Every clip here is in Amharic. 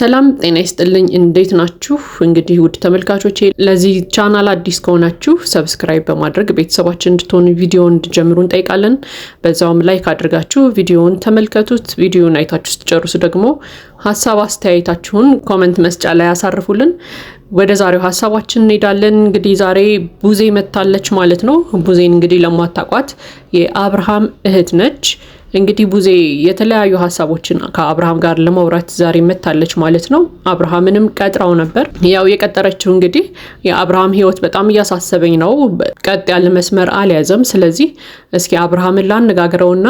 ሰላም ጤና ይስጥልኝ እንዴት ናችሁ? እንግዲህ ውድ ተመልካቾቼ ለዚህ ቻናል አዲስ ከሆናችሁ ሰብስክራይብ በማድረግ ቤተሰባችን እንድትሆኑ ቪዲዮውን እንድጀምሩ እንጠይቃለን። በዛውም ላይክ አድርጋችሁ ቪዲዮውን ተመልከቱት። ቪዲዮውን አይታችሁ ስትጨርሱ ደግሞ ሐሳብ አስተያየታችሁን ኮሜንት መስጫ ላይ አሳርፉልን። ወደ ዛሬው ሐሳባችን እንሄዳለን። እንግዲህ ዛሬ ቡዜ መታለች ማለት ነው። ቡዜን እንግዲህ ለማታቋት የአብርሃም እህት ነች። እንግዲህ ቡዜ የተለያዩ ሐሳቦችን ከአብርሃም ጋር ለማውራት ዛሬ መታለች ማለት ነው። አብርሃምንም ቀጥራው ነበር። ያው የቀጠረችው እንግዲህ የአብርሃም ህይወት በጣም እያሳሰበኝ ነው፣ ቀጥ ያለ መስመር አልያዘም። ስለዚህ እስኪ አብርሃምን ላነጋግረውና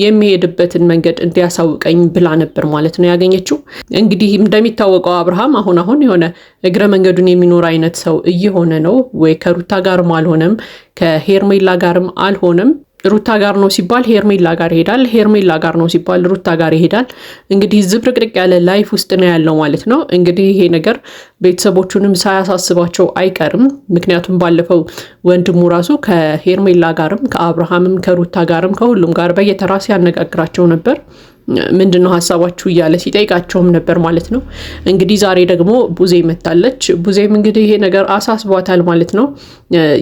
የሚሄድበትን መንገድ እንዲያሳውቀኝ ብላ ነበር ማለት ነው ያገኘችው። እንግዲህ እንደሚታወቀው አብርሃም አሁን የሆነ እግረ መንገዱን የሚኖር አይነት ሰው እየሆነ ነው። ወይ ከሩታ ጋርም አልሆነም፣ ከሄርሜላ ጋርም አልሆነም። ሩታ ጋር ነው ሲባል ሄርሜላ ጋር ይሄዳል፣ ሄርሜላ ጋር ነው ሲባል ሩታ ጋር ይሄዳል። እንግዲህ ዝብርቅርቅ ያለ ላይፍ ውስጥ ነው ያለው ማለት ነው። እንግዲህ ይሄ ነገር ቤተሰቦቹንም ሳያሳስባቸው አይቀርም። ምክንያቱም ባለፈው ወንድሙ ራሱ ከሄርሜላ ጋርም ከአብርሃምም ከሩታ ጋርም ከሁሉም ጋር በየተራ ሲያነጋግራቸው ነበር። ምንድነው ሐሳባችሁ እያለ ሲጠይቃቸውም ነበር ማለት ነው። እንግዲህ ዛሬ ደግሞ ቡዜ መታለች። ቡዜም እንግዲህ ይሄ ነገር አሳስቧታል ማለት ነው።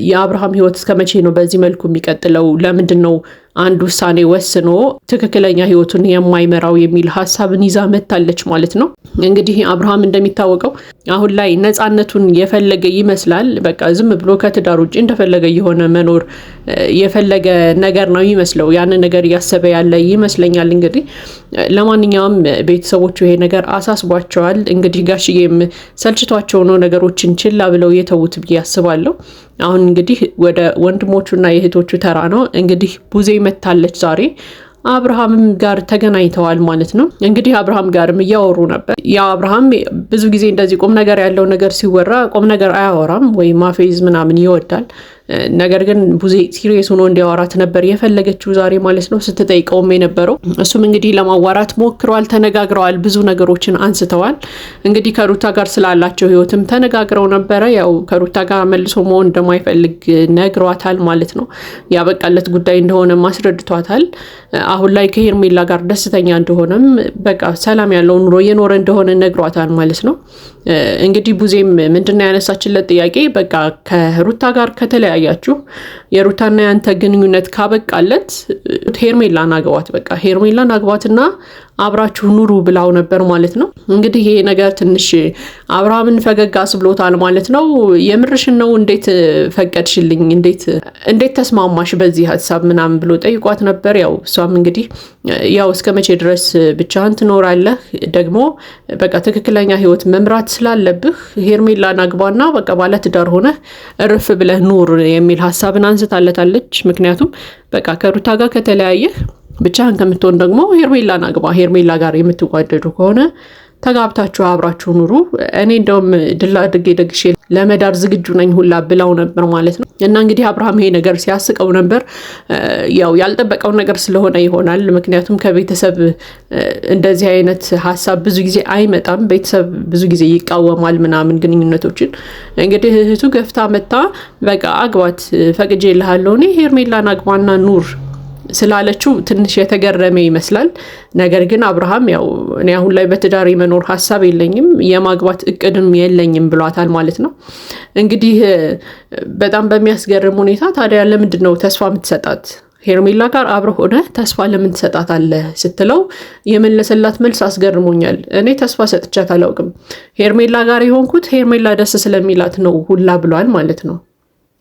የአብርሃም ህይወት እስከመቼ ነው በዚህ መልኩ የሚቀጥለው? ለምንድነው አንድ ውሳኔ ወስኖ ትክክለኛ ህይወቱን የማይመራው የሚል ሐሳብን ይዛ መታለች ማለት ነው። እንግዲህ አብርሃም እንደሚታወቀው አሁን ላይ ነፃነቱን የፈለገ ይመስላል። በቃ ዝም ብሎ ከትዳር ውጪ እንደፈለገ የሆነ መኖር የፈለገ ነገር ነው ይመስለው። ያን ነገር እያሰበ ያለ ይመስለኛል። እንግዲህ ለማንኛውም ቤተሰቦቹ ይሄ ነገር አሳስቧቸዋል። እንግዲህ ጋሽዬም ሰልችቷቸው ነው ነገሮችን ችላ ብለው የተዉት ብዬ አስባለሁ። አሁን እንግዲህ ወደ ወንድሞቹና የእህቶቹ ተራ ነው። እንግዲህ ቡዜ መታለች ዛሬ። አብርሃምም ጋር ተገናኝተዋል ማለት ነው። እንግዲህ አብርሃም ጋርም እያወሩ ነበር። ያው አብርሃም ብዙ ጊዜ እንደዚህ ቁም ነገር ያለው ነገር ሲወራ ቁም ነገር አያወራም ወይ ማፌዝ ምናምን ይወዳል። ነገር ግን ቡዜ ሲሪየስ ሆኖ እንዲያወራት ነበር የፈለገችው ዛሬ ማለት ነው ስትጠይቀውም የነበረው። እሱም እንግዲህ ለማዋራት ሞክረዋል፣ ተነጋግረዋል፣ ብዙ ነገሮችን አንስተዋል። እንግዲህ ከሩታ ጋር ስላላቸው ህይወትም ተነጋግረው ነበረ። ያው ከሩታ ጋር መልሶ መሆን እንደማይፈልግ ነግሯታል ማለት ነው። ያበቃለት ጉዳይ እንደሆነ ማስረድቷታል። አሁን ላይ ከሄርሜላ ጋር ደስተኛ እንደሆነም በቃ ሰላም ያለው ኑሮ እየኖረ እንደሆነ ነግሯታል ማለት ነው። እንግዲህ ቡዜም ምንድነው ያነሳችለት ጥያቄ በቃ ከሩታ ጋር ከተለያያችሁ የሩታና ያንተ ግንኙነት ካበቃለት ሄርሜላን አግባት፣ በቃ ሄርሜላን አግባትና አብራችሁ ኑሩ ብላው ነበር ማለት ነው። እንግዲህ ይሄ ነገር ትንሽ አብርሃምን ፈገግ አስብሎታል ማለት ነው። የምርሽን ነው? እንዴት ፈቀድሽልኝ? እንዴት ተስማማሽ በዚህ ሐሳብ ምናምን ብሎ ጠይቋት ነበር። ያው እሷም እንግዲህ ያው እስከመቼ ድረስ ብቻህን ትኖራለህ? ደግሞ በቃ ትክክለኛ ህይወት መምራት ስላለብህ ሄርሜላን አግባና በቃ ባለ ትዳር ሆነህ እርፍ ብለህ ኑር የሚል ሐሳብን አንስታለታለች። ምክንያቱም በቃ ከሩታ ጋር ከተለያየህ ብቻህን ከምትሆን ደግሞ ሄርሜላን አግባ። ሄርሜላ ጋር የምትዋደዱ ከሆነ ተጋብታችሁ አብራችሁ ኑሩ። እኔ እንደውም ድል አድርጌ ደግሼ ለመዳር ዝግጁ ነኝ ሁላ ብላው ነበር ማለት ነው። እና እንግዲህ አብርሃም ይሄ ነገር ሲያስቀው ነበር። ያው ያልጠበቀው ነገር ስለሆነ ይሆናል። ምክንያቱም ከቤተሰብ እንደዚህ አይነት ሐሳብ ብዙ ጊዜ አይመጣም። ቤተሰብ ብዙ ጊዜ ይቃወማል ምናምን ግንኙነቶችን። እንግዲህ እህቱ ገፍታ መታ በቃ አግባት ፈቅጄልሃለሁ እኔ ሄርሜላን አግባና ኑር ስላለችው ትንሽ የተገረመ ይመስላል። ነገር ግን አብርሃም ያው እኔ አሁን ላይ በትዳር መኖር ሐሳብ የለኝም የማግባት እቅድም የለኝም ብሏታል ማለት ነው። እንግዲህ በጣም በሚያስገርም ሁኔታ ታዲያ ለምንድነው ተስፋ የምትሰጣት? ሄርሜላ ጋር አብረህ ሆነ ተስፋ ለምን ትሰጣታለህ ስትለው የመለሰላት መልስ አስገርሞኛል። እኔ ተስፋ ሰጥቻት አላውቅም። ሄርሜላ ጋር የሆንኩት ሄርሜላ ደስ ስለሚላት ነው ሁላ ብሏል ማለት ነው።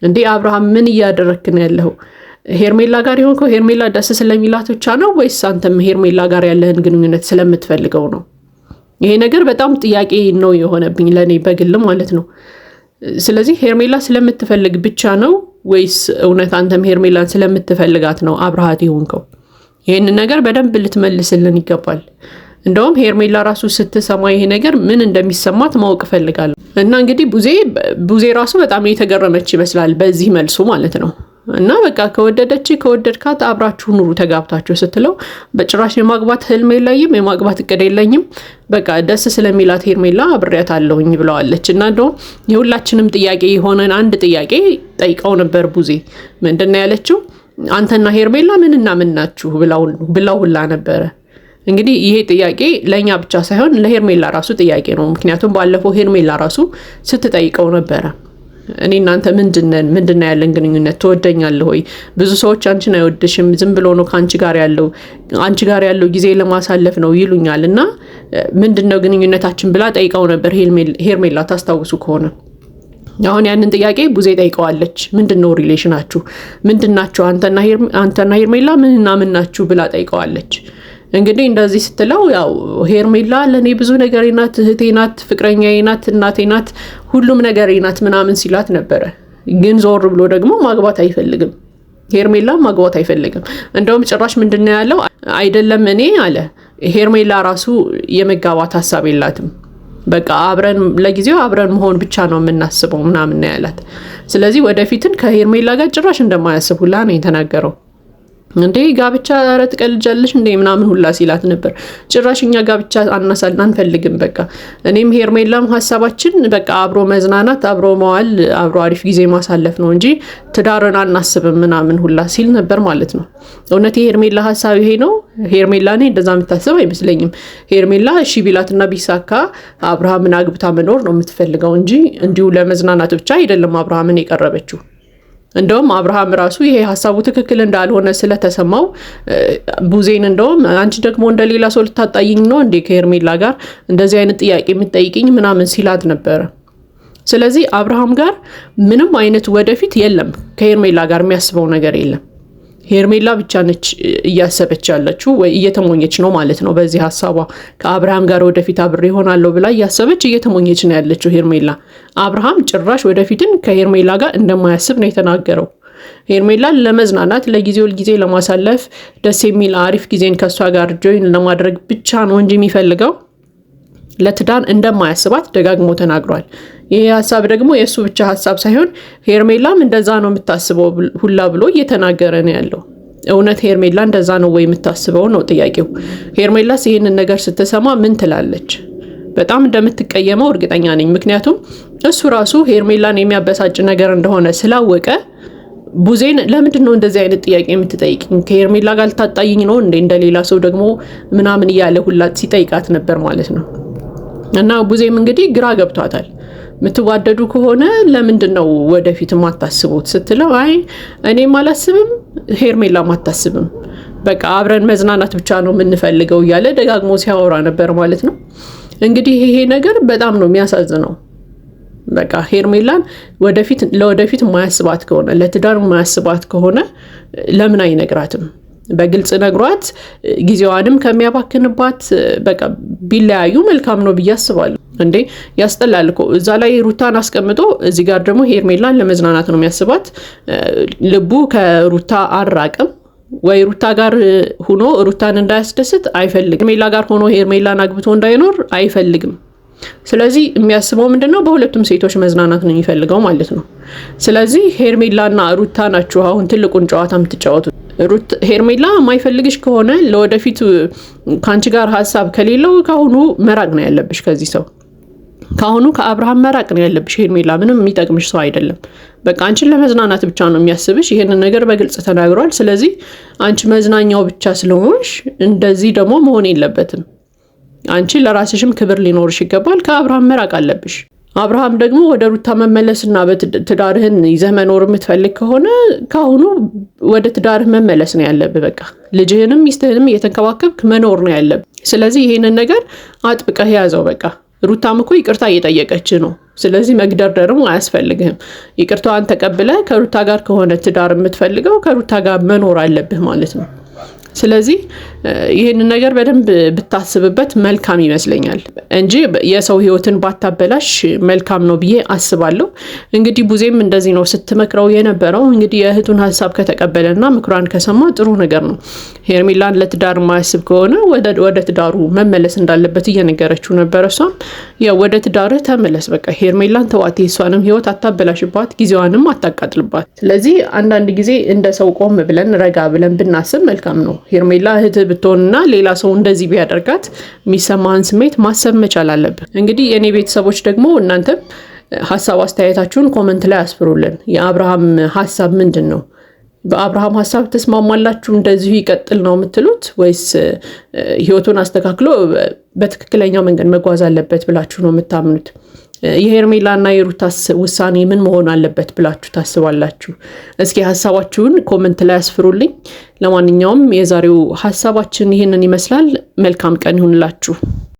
እንዴ አብርሃም ምን እያደረክ ነው ያለው? ሄርሜላ ጋር የሆንከው ሄርሜላ ደስ ስለሚላት ብቻ ነው ወይስ አንተም ሄርሜላ ጋር ያለህን ግንኙነት ስለምትፈልገው ነው? ይሄ ነገር በጣም ጥያቄ ነው የሆነብኝ ለኔ በግል ማለት ነው። ስለዚህ ሄርሜላ ስለምትፈልግ ብቻ ነው ወይስ እውነት አንተም ሄርሜላን ስለምትፈልጋት ነው አብርሃት የሆንከው? ይሄን ነገር በደንብ ልትመልስልን ይገባል። እንደውም ሄርሜላ ራሱ ስትሰማ ይሄ ነገር ምን እንደሚሰማት ማወቅ ፈልጋለሁ። እና እንግዲህ ቡዜ ራሱ በጣም የተገረመች ይመስላል በዚህ መልሱ ማለት ነው። እና በቃ ከወደድካት አብራችሁ ኑሩ ተጋብታችሁ ስትለው በጭራሽ የማግባት ህልም የለኝም የማግባት እቅድ የለኝም በቃ ደስ ስለሚላት ሄርሜላ አብሬያት አለሁኝ ብለዋለች። እና እንደውም የሁላችንም ጥያቄ የሆነን አንድ ጥያቄ ጠይቀው ነበር ቡዜ። ምንድነው ያለችው? አንተና ሄርሜላ ምንና ምን ናችሁ ብላው ሁላ ነበረ። እንግዲህ ይሄ ጥያቄ ለኛ ብቻ ሳይሆን ለሄርሜላ ራሱ ጥያቄ ነው። ምክንያቱም ባለፈው ሄርሜላ ራሱ ስትጠይቀው ነበረ እኔ እናንተ ምንድነው ያለን ግንኙነት ትወደኛለህ ወይ? ብዙ ሰዎች አንቺን አይወድሽም ዝም ብሎ ነው አንቺ ጋር ያለው ጊዜ ለማሳለፍ ነው ይሉኛል እና ምንድነው ግንኙነታችን ብላ ጠይቀው ነበር ሄርሜላ ታስታውሱ ከሆነ። አሁን ያንን ጥያቄ ቡዜ ጠይቀዋለች። ምንድነው ሪሌሽናችሁ? ምንድናችሁ አንተና ሄርሜላ ምንና ምን ናችሁ ብላ ጠይቀዋለች። እንግዲህ እንደዚህ ስትለው ያው ሄርሜላ ለኔ ብዙ ነገሬ ናት፣ እህቴ ናት፣ ፍቅረኛዬ ናት፣ እናቴ ናት፣ ሁሉም ነገሬ ናት ምናምን ሲላት ነበረ። ግን ዞር ብሎ ደግሞ ማግባት አይፈልግም። ሄርሜላ ማግባት አይፈልግም። እንደውም ጭራሽ ምንድነው ያለው? አይደለም እኔ አለ ሄርሜላ ራሱ የመጋባት ሐሳብ የላትም። በቃ ለጊዜው አብረን መሆን ብቻ ነው የምናስበው ምናምን ነው ያላት። ስለዚህ ወደፊትን ከሄርሜላ ጋር ጭራሽ እንደማያስብ ሁላ ነው የተናገረው። እንዴ ጋብቻ ኧረ ትቀልጃለሽ እንዴ ምናምን ሁላ ሲላት ነበር። ጭራሽኛ ጋብቻ አንፈልግም በቃ እኔም ሄርሜላም ሐሳባችን በቃ አብሮ መዝናናት፣ አብሮ መዋል፣ አብሮ አሪፍ ጊዜ ማሳለፍ ነው እንጂ ትዳርን አናስብም ምናምን ሁላ ሲል ነበር ማለት ነው። እውነት የሄርሜላ ሐሳብ ይሄ ነው? ሄርሜላ እኔ እንደዛ የምታስብ አይመስለኝም። ሄርሜላ እሺ ቢላትና ቢሳካ አብርሃምን አግብታ መኖር ነው የምትፈልገው እንጂ እንዲሁ ለመዝናናት ብቻ አይደለም አብርሃምን የቀረበችው። እንደውም አብርሃም ራሱ ይሄ ሐሳቡ ትክክል እንዳልሆነ ስለተሰማው ቡዜን እንደውም አንቺ ደግሞ እንደሌላ ሰው ልታጣይኝ ነው እንዴ ከሄርሜላ ጋር እንደዚህ አይነት ጥያቄ የምትጠይቅኝ ምናምን ሲላት ነበረ። ስለዚህ አብርሃም ጋር ምንም አይነት ወደፊት የለም፣ ከሄርሜላ ጋር የሚያስበው ነገር የለም። ሄርሜላ ብቻ ነች እያሰበች ያለችው ወይ እየተሞኘች ነው ማለት ነው። በዚህ ሐሳቧ ከአብርሃም ጋር ወደፊት አብሬ ሆናለሁ ብላ እያሰበች እየተሞኘች ነው ያለችው ሄርሜላ። አብርሃም ጭራሽ ወደፊትን ከሄርሜላ ጋር እንደማያስብ ነው የተናገረው። ሄርሜላ ለመዝናናት ለጊዜው ጊዜ ለማሳለፍ ደስ የሚል አሪፍ ጊዜን ከሷ ጋር ጆይን ለማድረግ ብቻ ነው እንጂ የሚፈልገው ለትዳር እንደማያስባት ደጋግሞ ተናግሯል። ይሄ ሐሳብ ደግሞ የሱ ብቻ ሐሳብ ሳይሆን ሄርሜላም እንደዛ ነው የምታስበው ሁላ ብሎ እየተናገረ ነው ያለው። እውነት ሄርሜላ እንደዛ ነው ወይ የምታስበው ነው ጥያቄው። ሄርሜላስ ይሄንን ነገር ስትሰማ ምን ትላለች? በጣም እንደምትቀየመው እርግጠኛ ነኝ። ምክንያቱም እሱ ራሱ ሄርሜላን የሚያበሳጭ ነገር እንደሆነ ስላወቀ ቡዜን ለምንድን ነው እንደዚህ አይነት ጥያቄ የምትጠይቅኝ? ከሄርሜላ ጋር ልታጣይኝ ነው እንዴ እንደሌላ ሰው ደግሞ ምናምን እያለ ሁላ ሲጠይቃት ነበር ማለት ነው። እና ቡዜም እንግዲህ ግራ ገብቷታል። ምትዋደዱ ከሆነ ለምንድን ነው ወደፊት ማታስቡት ስትለው አይ እኔም አላስብም ሄርሜላም አታስብም፣ በቃ አብረን መዝናናት ብቻ ነው የምንፈልገው እያለ ደጋግሞ ሲያወራ ነበር ማለት ነው። እንግዲህ ይሄ ነገር በጣም ነው የሚያሳዝነው። በቃ ሄርሜላን ለወደፊት ማያስባት ከሆነ ለትዳር ማያስባት ከሆነ ለምን አይነግራትም? በግልጽ ነግሯት ጊዜዋንም ከሚያባክንባት በቃ ቢለያዩ መልካም ነው ብዬ አስባለሁ። እንዴ ያስጠላል እኮ እዛ ላይ ሩታን አስቀምጦ እዚህ ጋር ደግሞ ሄርሜላን ለመዝናናት ነው የሚያስባት። ልቡ ከሩታ አራቅም ወይ ሩታ ጋር ሆኖ ሩታን እንዳያስደስት አይፈልግም። ሄርሜላ ጋር ሆኖ ሄርሜላን አግብቶ እንዳይኖር አይፈልግም። ስለዚህ የሚያስበው ምንድነው? በሁለቱም ሴቶች መዝናናት ነው የሚፈልገው ማለት ነው። ስለዚህ ሄርሜላና ሩታ ናቸው አሁን ትልቁን ጨዋታ የምትጫወቱት። ሄርሜላ የማይፈልግሽ ከሆነ ለወደፊት ካንቺ ጋር ሐሳብ ከሌለው ካሁኑ መራቅ ነው ያለብሽ ከዚህ ሰው። ካሁኑ ከአብርሃም መራቅ ነው ያለብሽ። ሄርሜላ ምንም የሚጠቅምሽ ሰው አይደለም። በቃ አንቺን ለመዝናናት ብቻ ነው የሚያስብሽ። ይሄንን ነገር በግልጽ ተናግሯል። ስለዚህ አንቺ መዝናኛው ብቻ ስለሆንሽ እንደዚህ ደግሞ መሆን የለበትም። አንቺ ለራስሽም ክብር ሊኖርሽ ይገባል። ከአብርሃም መራቅ አለብሽ። አብርሃም ደግሞ ወደ ሩታ መመለስና በትዳርህን ይዘህ መኖር የምትፈልግ ከሆነ ካሁኑ ወደ ትዳርህ መመለስ ነው ያለብህ። በቃ ልጅህንም ሚስትህንም እየተንከባከብክ መኖር ነው ያለብህ። ስለዚህ ይሄንን ነገር አጥብቀህ ያዘው። በቃ ሩታም እኮ ይቅርታ እየጠየቀች ነው። ስለዚህ መግደርደርም አያስፈልግህም። ይቅርታዋን ተቀብለህ ከሩታ ጋር ከሆነ ትዳር የምትፈልገው ከሩታ ጋር መኖር አለብህ ማለት ነው። ስለዚህ ይሄንን ነገር በደንብ ብታስብበት መልካም ይመስለኛል እንጂ የሰው ህይወትን ባታበላሽ መልካም ነው ብዬ አስባለሁ። እንግዲህ ቡዜም እንደዚህ ነው ስትመክረው የነበረው። እንግዲህ የእህቱን ሐሳብ ከተቀበለና ምክሯን ከሰማ ጥሩ ነገር ነው። ሄርሜላን ለትዳር ማያስብ ከሆነ ወደ ትዳሩ መመለስ እንዳለበት እየነገረችው ነበር። እሷም ያው ወደ ትዳር ተመለስ፣ በቃ ሄርሜላን ተዋት፣ እሷንም ህይወት አታበላሽባት፣ ጊዜዋንም አታቃጥልባት። ስለዚህ አንዳንድ ጊዜ እንደ ሰው ቆም ብለን ረጋ ብለን ብናስብ መልካም ነው። ሄርሜላ እህት ብትሆንና ሌላ ሰው እንደዚህ ቢያደርጋት የሚሰማህን ስሜት ማሰብ መቻል አለብን። እንግዲህ የኔ ቤተሰቦች ደግሞ እናንተም ሐሳብ አስተያየታችሁን ኮሜንት ላይ አስፍሩልን። የአብርሃም ሐሳብ ምንድን ነው? በአብርሃም ሀሳብ ተስማማላችሁ? እንደዚሁ ይቀጥል ነው የምትሉት ወይስ ህይወቱን አስተካክሎ በትክክለኛው መንገድ መጓዝ አለበት ብላችሁ ነው የምታምኑት? የሄርሜላና የሩታስ ውሳኔ ምን መሆን አለበት ብላችሁ ታስባላችሁ? እስኪ ሀሳባችሁን ኮመንት ላይ አስፍሩልኝ። ለማንኛውም የዛሬው ሀሳባችን ይህንን ይመስላል። መልካም ቀን ይሁንላችሁ።